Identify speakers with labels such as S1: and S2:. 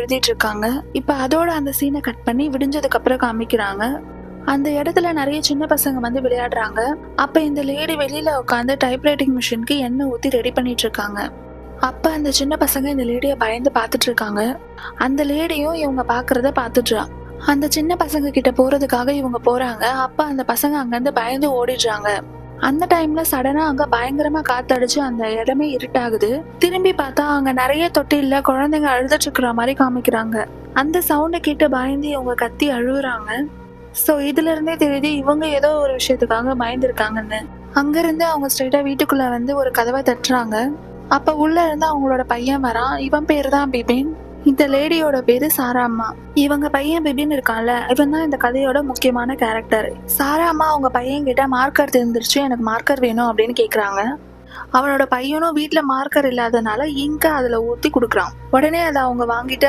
S1: எழுதிட்டு இருக்காங்க. இப்ப அதோட அந்த சீனை கட் பண்ணி விடிஞ்சதுக்கு அப்புறம் காமிக்கிறாங்க. அந்த இடத்துல நிறைய சின்ன பசங்க வந்து விளையாடுறாங்க. அப்ப இந்த லேடி வெளியில உட்காந்து டைப்ரைட்டிங் மிஷினுக்கு எண்ணெய் ஊத்தி ரெடி பண்ணிட்டு இருக்காங்க. அப்ப அந்த சின்ன பசங்க இந்த லேடிய பயந்து பாத்துட்டு இருக்காங்க. அந்த லேடியும் இவங்க பாக்குறத பாத்துட்டா. அந்த சின்ன பசங்க கிட்ட போறதுக்காக இவங்க போறாங்க. அப்ப அந்த பசங்க அங்கிருந்து பயந்து ஓடிடுறாங்க. அந்த டைம்ல சடனா அங்க பயங்கரமா காத்தடிச்சு அந்த இடமே இருட்டாகுது. திரும்பி பார்த்தா அங்க நிறைய தொட்டில்ல குழந்தைங்க அழுதுட்டு இருக்கிற மாதிரி காமிக்கிறாங்க. அந்த சவுண்டை கேட்டு பயந்து இவங்க கத்தி அழுகுறாங்க. சோ இதுல இருந்தே தெரியுது இவங்க ஏதோ ஒரு விஷயத்துக்காக பயந்துருக்காங்கன்னு. அங்க இருந்து அவங்க ஸ்ட்ரெயிட்டா வீட்டுக்குள்ள வந்து ஒரு கதவை தட்டுறாங்க. அப்ப உள்ள இருந்து அவங்களோட பையன் வரான். இவன் பேரு தான் பிபின். இந்த லேடியோட பேரு சாரா அம்மா. இவங்க பையன் பிபின் இருக்கான்ல, இவன் தான் இந்த கதையோட முக்கியமான கேரக்டர். சாரா அம்மா அவங்க பையன் கிட்ட மார்க்கர் தெரிஞ்சிருச்சு, எனக்கு மார்க்கர் வேணும் அப்படின்னு கேக்குறாங்க. அவனோட பையனும் வீட்டுல மார்க்கர் இல்லாதனால இங்க அதுல ஊத்தி குடுக்குறான். உடனே அதை அவங்க வாங்கிட்டு